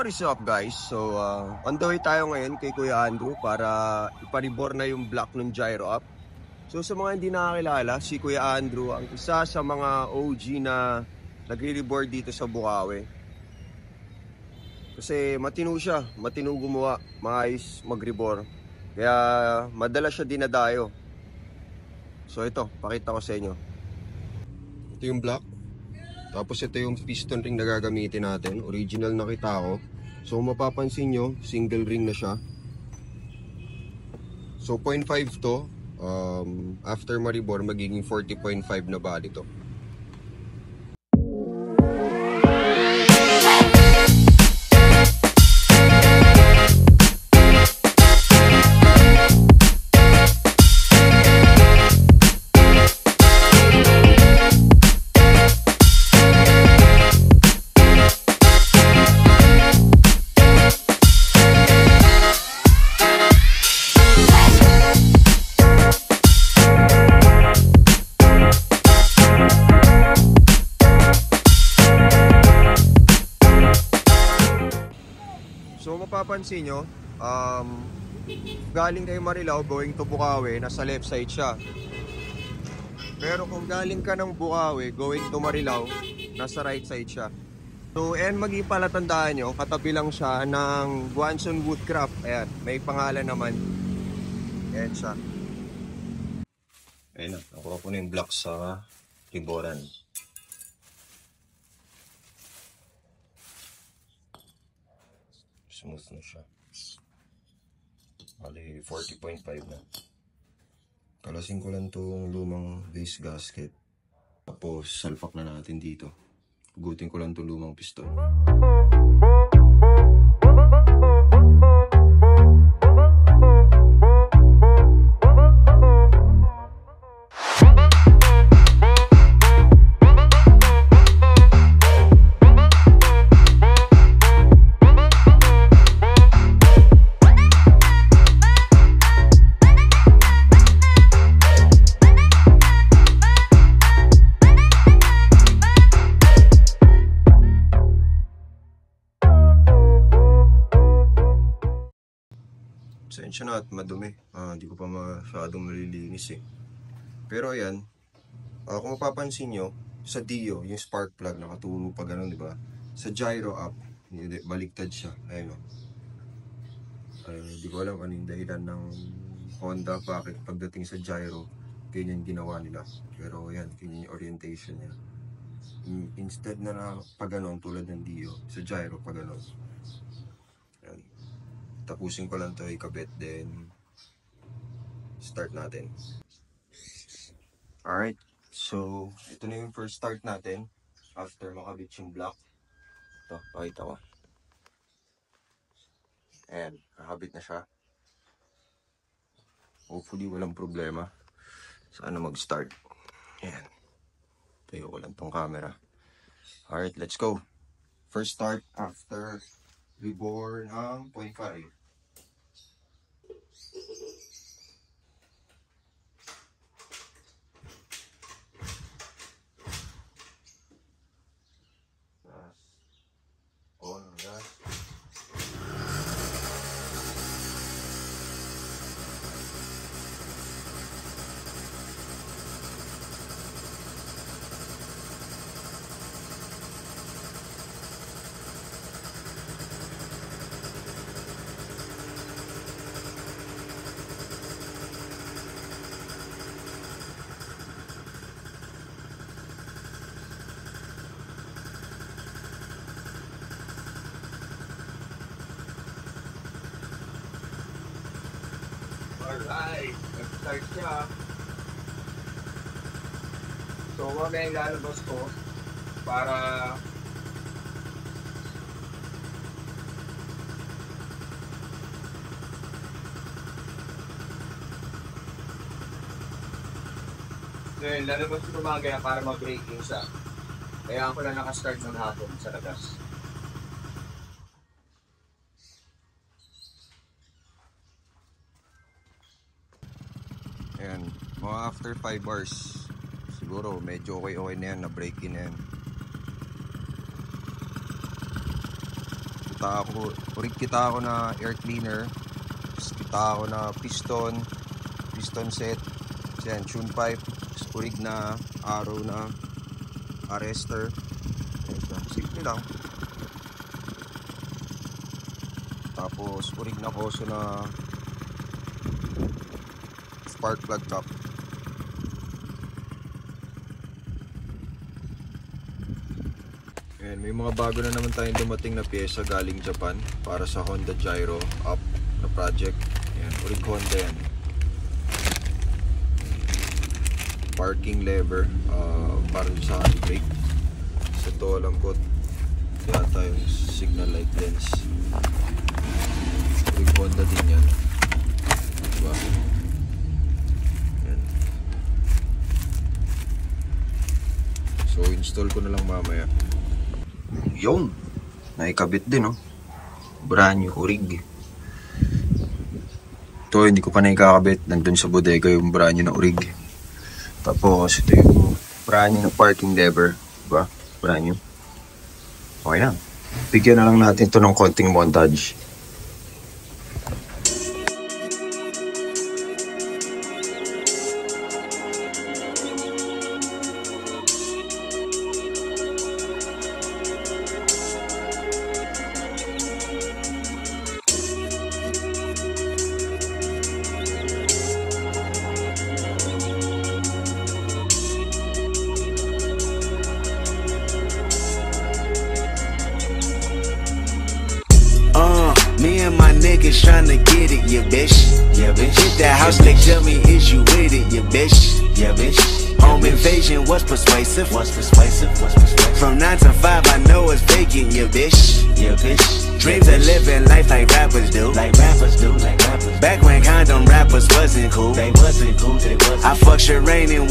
What is up guys? So on the way tayo ngayon kay Kuya Andrew para iparibor na yung block ng gyro up. So sa mga hindi nakakilala, si Kuya Andrew ang isa sa mga OG na nagre-reboard dito sa Bukawi. Kasi matino siya, matino gumawa, maayos mag-rebore. Kaya madalas siya dinadayo. So ito, pakita ko sa inyo. Ito yung block. Tapos ito yung piston ring na gagamitin natin. Original na kita ko. So mapapansin nyo, single ring na siya. So 0.5 to. After maribor, magiging 40.5 na bali to. So mapapansin nyo, galing kayo Marilao going to Bukawi, nasa left side siya. Pero kung galing ka ng Bukawi going to Marilao, nasa right side siya. So and maging palatandaan nyo, katabi lang siya ng Guanson Woodcraft. Ayan, may pangalan naman. Ayan siya. Ayan na, nakuha ko na yung block sa riboran. Smooth na siya. Bali 40.5 na. Kalasin ko lang itong lumang base gasket. Tapos salpak na natin dito. Hugutin ko lang itong lumang piston. Sensya na at madumi. Hindi ko pa masyadong nalilinis eh. Pero ayan, kung mapapansin nyo, sa Dio, yung spark plug nakaturo pa ganun, di ba? Sa gyro up, baliktad siya. Ayun o. Hindi ko alam ano yung dahilan ng Honda, bakit pagdating sa gyro, ganyan ginawa nila. Pero ayan, ganyan yung orientation niya. Instead na pag ganun, tulad ng Dio, sa gyro pa ganun. Tapusin ko lang ito ikabit, then start natin. Alright, so ito na yung first start natin after makabit yung block. Ito, pakita ko. Ayan, nakabit na siya. Hopefully walang problema. Sana mag-start. Ayan, tayo ko lang tong camera. Alright, let's go. First start after rebore ng 0.5. Alright, nag-start siya. So, mamaya yung lalabas ko para ngayon, lalabas ko mamaya para mag-braking siya. Kaya ako lang nakastart ng hapon sa labas. Ayan, mga after 5 hours siguro medyo okay na yan, na break in na yan. kita ako na air cleaner, kita ako na piston set, yan, tune pipe, urig na arrow na arrestor. Simple lang. Tapos urig na koso na spark plug cap. Ayan, may mga bago na naman tayong dumating na pyesa galing Japan para sa Honda Gyro Up na project. Ayan, urig Honda yan. Parking lever para sa brake. Sa to alam ko yata yung signal light lens. Urig Honda din yan, diba? Ayan. So install ko na lang mamaya. Yun, naikabit din, no? Brand new urig. Ito hindi ko pa naikakabit, nandun sa bodega yung brand new na urig. Tapos ito yung brand new na parking lever, diba? Brand new. Okay na, bigyan na lang natin ito ng konting montage. Me and my niggas tryna get it, yeah, bitch. Yeah, bitch. Hit that house, they tell me, is you with it, yeah, bitch. Yeah, bitch. Home invasion was persuasive. From 9 to 5, I know it's vacant, yeah, bitch. Yeah, bitch. Dreams of living life like rappers do. Back when condom rappers wasn't cool. I fuck Sherane and